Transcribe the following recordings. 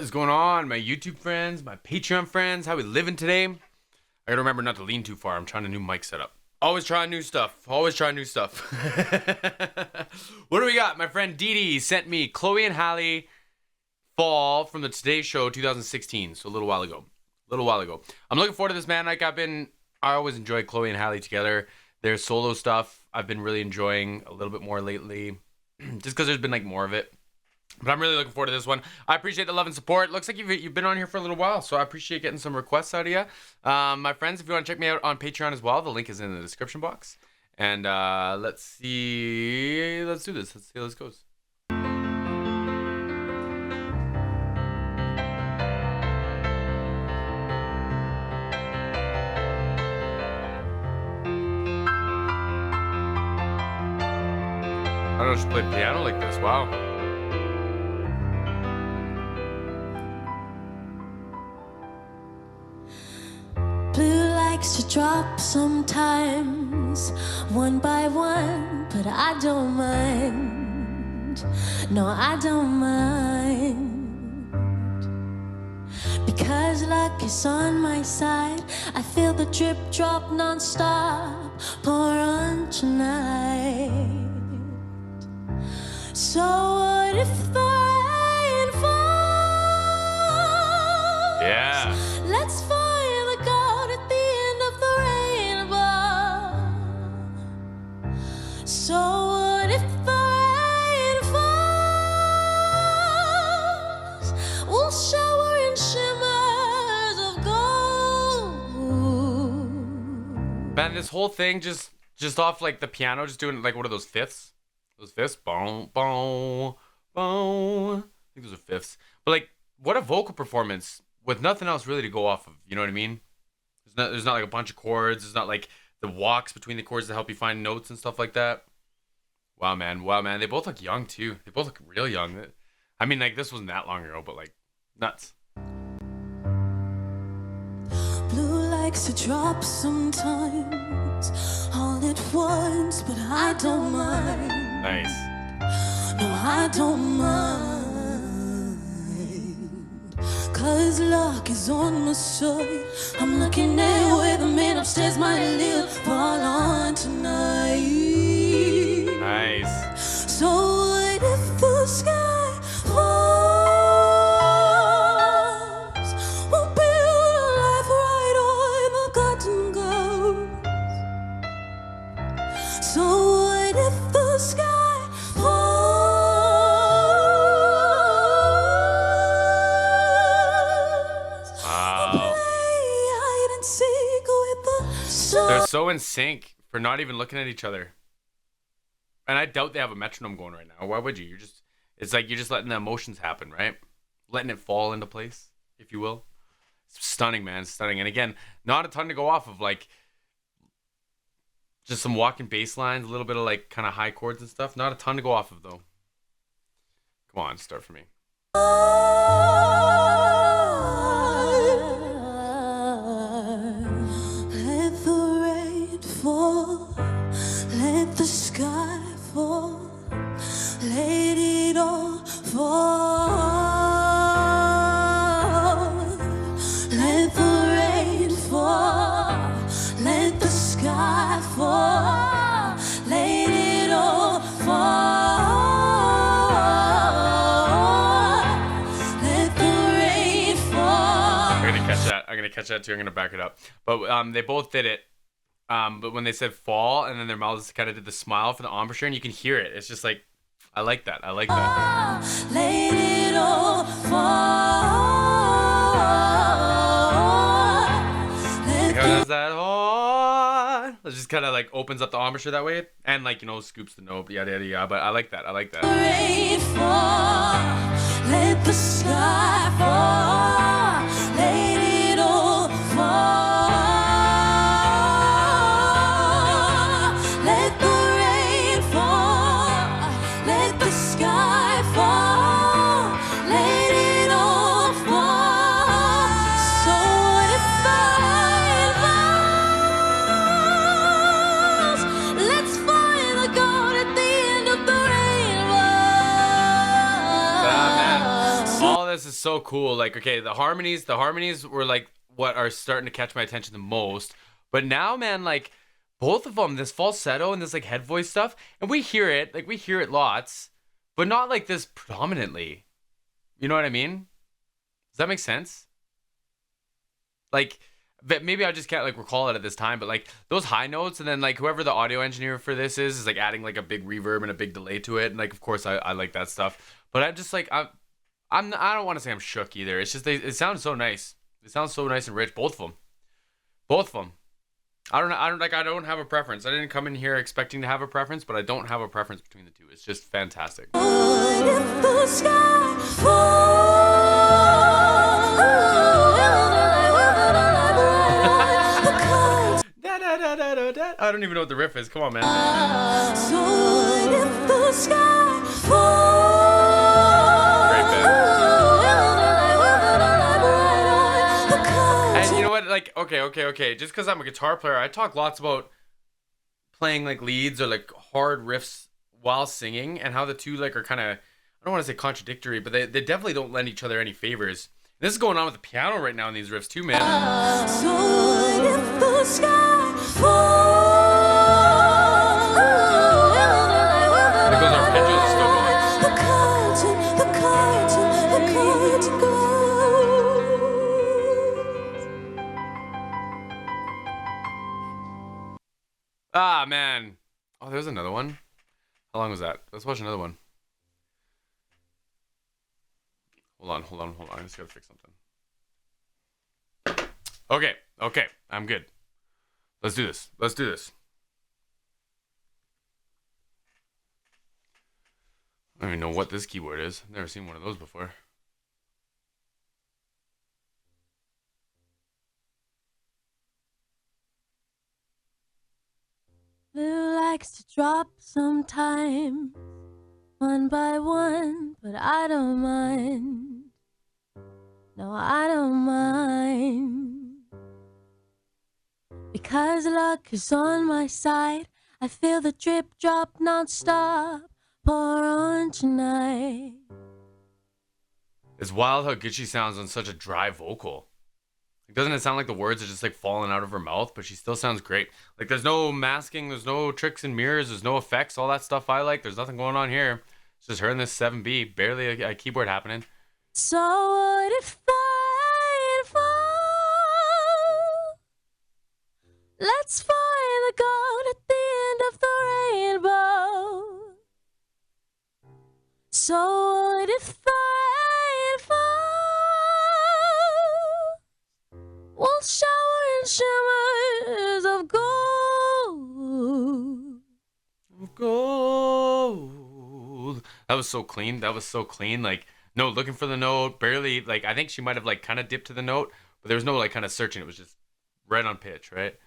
What is going on, my YouTube friends, my Patreon friends? How we living today? I gotta remember not to lean too far. I'm trying a new mic setup. Always trying new stuff. Always trying new stuff. What do we got? My friend Dee sent me Chloe and Halle Fall from the Today Show 2016. So a little while ago. I'm looking forward to this, man. Like I always enjoy Chloe and Halle together. Their solo stuff I've been really enjoying a little bit more lately. Just because there's been like more of it. But I'm really looking forward to this one. I appreciate the love and support. Looks like you've been on here for a little while, so I appreciate getting some requests out of you. My friends, if you want to check me out on Patreon as well, the link is in the description box. And let's see. Let's do this. Let's see how this goes. I don't know if she played piano like this. Wow. To drop sometimes, one by one, but I don't mind. No, I don't mind, because luck is on my side. I feel the drip drop non-stop pour on tonight. So what if the rain falls? Yeah. Let's find the gold at the end of the rainbow. So what if the rain falls? We'll shower in shimmers of gold. Man, this whole thing just off like the piano, just doing like what are those fifths? Those fifths? Boom, boom, boom. I think those are fifths. But like, what a vocal performance with nothing else really to go off of. You know what I mean? There's not like a bunch of chords. There's not like the walks between the chords to help you find notes and stuff like that. Wow, man. Wow, man. They both look young too. They both look real young. I mean, like this wasn't that long ago, but like nuts. Blue likes to drop sometimes, all at once, but I don't mind. Nice. No, I don't mind, 'cause luck is on my side. I'm looking at where the man upstairs might live. Fall on tonight. Nice. So what if the sky falls? We'll build a life right on the cotton goes. So what if the sky falls? Wow. We'll play hide and seek with the sun. They're so in sync for not even looking at each other. And I doubt they have a metronome going right now. Why would you? It's like you're just letting the emotions happen, right? Letting it fall into place, if you will. It's stunning, man. It's stunning. And again, not a ton to go off of. Like, just some walking bass lines, a little bit of like kind of high chords and stuff. Not a ton to go off of, though. Come on, start for me. Let the rain fall, let the sky fall, let it all fall. Let the rain fall, let the sky fall, let it all fall. Let the rain fall. I'm gonna catch that too. I'm gonna back it up. But they both did it. But when they said fall, and then their mouths kind of did the smile for the embouchure, and you can hear it. It's just like, I like that. I like that. Let it all fall. How does that? Oh, it just kind of like opens up the embouchure that way, and like, you know, scoops the note, yada yada yada. But I like that. I like that. Rain fall, let the sky fall, let it all fall. Let the rain fall, let the sky fall, let it all fall. So if the rain falls, let's find the gold at the end of the rainbow. Ah, man. All this is so cool. Like, okay, the harmonies were like what are starting to catch my attention the most. But now, man, like both of them, this falsetto and this like head voice stuff, and we hear it lots, but not like this predominantly. You know what I mean? Does that make sense? Like, but maybe I just can't like recall it at this time, but like those high notes, and then like whoever the audio engineer for this is like adding like a big reverb and a big delay to it, and like of course I like that stuff. But I'm just like I don't want to say I'm shook either. It's just it sounds so nice. It sounds so nice and rich. Both of them. I don't have a preference. I didn't come in here expecting to have a preference, but I don't have a preference between the two. It's just fantastic. I don't even know what the riff is. Come on, man. Great band. And you know what? Like, okay. Just because I'm a guitar player, I talk lots about playing like leads or like hard riffs while singing, and how the two like are kind of, I don't want to say contradictory, but they definitely don't lend each other any favors. And this is going on with the piano right now in these riffs too, man. Like those arpeggios are still going. Ah, man. Oh, there's another one. How long was that? Let's watch another one. Hold on. I just gotta fix something. Okay. I'm good. Let's do this. I don't even know what this keyboard is. I've never seen one of those before. Blue likes to drop sometimes, one by one, but I don't mind. No, I don't mind. Because luck is on my side, I feel the drip drop non-stop, pour on tonight. It's wild how good she sounds on such a dry vocal. Like, doesn't it sound like the words are just like falling out of her mouth, but she still sounds great. Like there's no masking, there's no tricks and mirrors, there's no effects, all that stuff I like. There's nothing going on here. It's just her and this 7B, barely a keyboard happening. So what if I fall? Let's find the gold at the end of the rainbow. So what if I fall? We'll shower in shimmers of gold. That was so clean. Like, no looking for the note, barely. Like, I think she might have like kind of dipped to the note, but there was no like kind of searching. It was just right on pitch, right?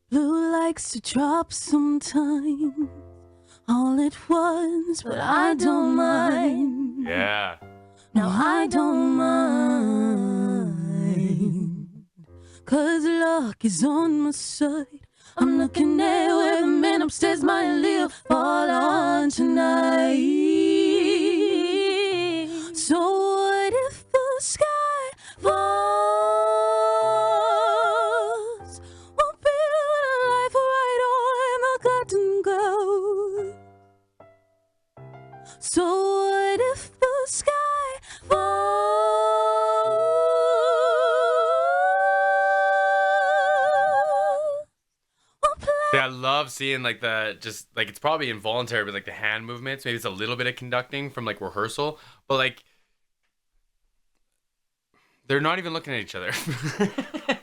Blue likes to drop sometimes, all at once, but I don't mind. Yeah. No, I don't mind. 'Cause luck is on my side. I'm looking at where the man upstairs might live, fall on tonight. So what if the sky falls? We'll build a life right on the cotton gold. So what if the sky falls? Yeah, I love seeing like just like it's probably involuntary, but like the hand movements. Maybe it's a little bit of conducting from like rehearsal, but like they're not even looking at each other.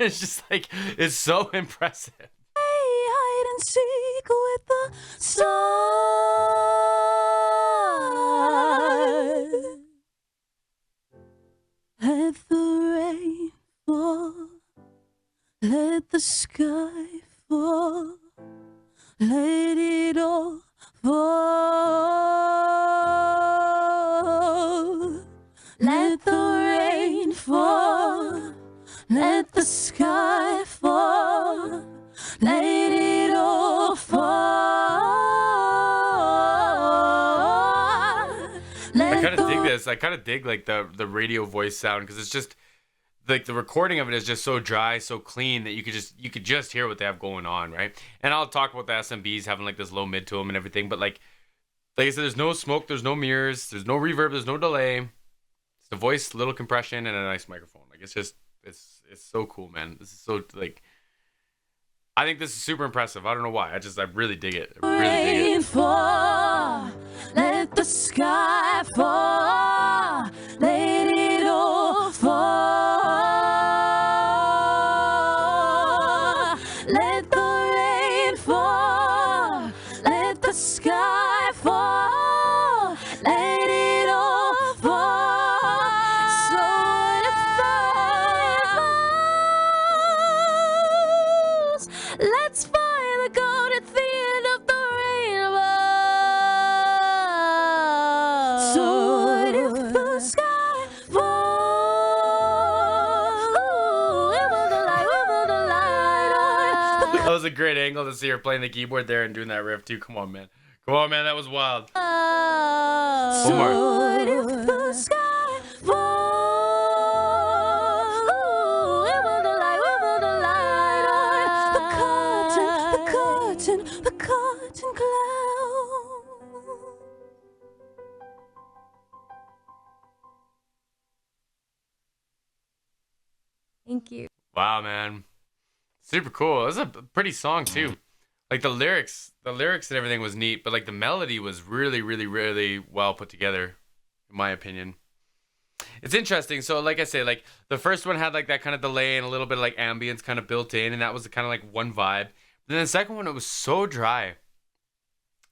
It's just like it's so impressive. Hide and seek with the sun. Let the rain fall. Let the sky fall. Let it all fall. Let the rain fall. Let the sky fall. Let it all fall. I kind of dig this. I kind of dig like the radio voice sound because it's just like the recording of it is just so dry, so clean that you could just hear what they have going on, right? And I'll talk about the SMBs having like this low mid to them and everything, but like I said, there's no smoke, there's no mirrors, there's no reverb, there's no delay. It's the voice, little compression, and a nice microphone. Like it's just it's so cool, man. This is so like I think this is super impressive. I don't know why. I really dig it. I really dig it. Fall, let the sky fall, let it all fall. Let the rain fall, let the sky fall, let it all fall. So it falls. Let's find the gold at the end of the rainbow. So if the sky falls, we will the light, we will the light on. That was a great angle to see her playing the keyboard there and doing that riff too. Come on, man. Come on, man. That was wild. So more. if the sky falls, we will the light, we will the light on. The curtain cloud. Thank you. Wow, man. Super cool. It was a pretty song too. Like the lyrics and everything was neat, but like the melody was really, really, really well put together, in my opinion. It's interesting. So like I say, like the first one had like that kind of delay and a little bit of like ambience kind of built in, and that was kind of like one vibe. But then the second one, it was so dry.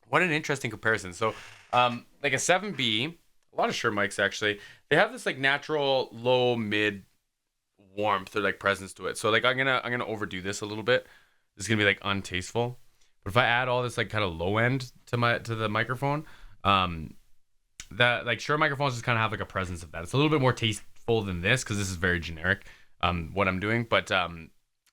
What an interesting comparison. So like a 7B, a lot of Shure mics actually, they have this like natural low mid warmth or like presence to it. So like I'm gonna overdo this a little bit. This is gonna be like untasteful. But if I add all this like kind of low end to the microphone, that like Shure microphones just kind of have like a presence of that. It's a little bit more tasteful than this because this is very generic, what I'm doing. But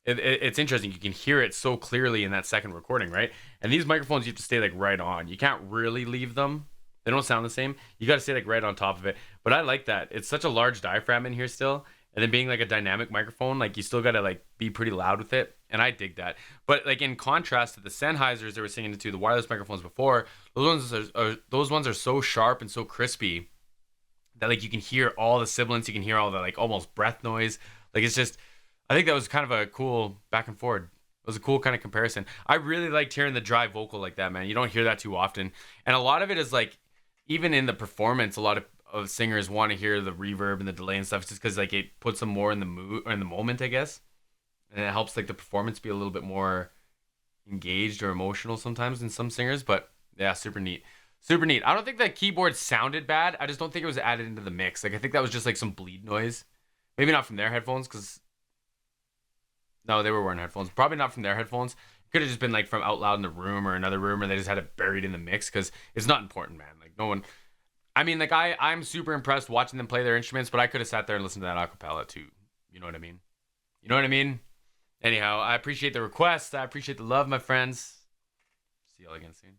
it's interesting. You can hear it so clearly in that second recording, right? And these microphones, you have to stay like right on. You can't really leave them. They don't sound the same. You got to stay like right on top of it. But I like that. It's such a large diaphragm in here still. And then being like a dynamic microphone, like you still got to like be pretty loud with it. And I dig that. But like in contrast to the Sennheisers they were singing into, the wireless microphones before, those ones are so sharp and so crispy that like you can hear all the sibilants, you can hear all the like almost breath noise. Like it's just, I think that was kind of a cool back and forward. It was a cool kind of comparison. I really liked hearing the dry vocal like that, man. You don't hear that too often. And a lot of it is like, even in the performance, a lot of singers want to hear the reverb and the delay and stuff just because like it puts them more in the mood or in the moment, I guess. And it helps like the performance be a little bit more engaged or emotional sometimes in some singers. But yeah, super neat. Super neat. I don't think that keyboard sounded bad. I just don't think it was added into the mix. Like I think that was just like some bleed noise. Maybe not from their headphones because... No, they were wearing headphones. Probably not from their headphones. It could have just been like from out loud in the room or another room, or they just had it buried in the mix because it's not important, man. Like no one... I mean, like I'm super impressed watching them play their instruments, but I could have sat there and listened to that acapella too. You know what I mean? You know what I mean? Anyhow, I appreciate the request. I appreciate the love, my friends. See y'all again soon.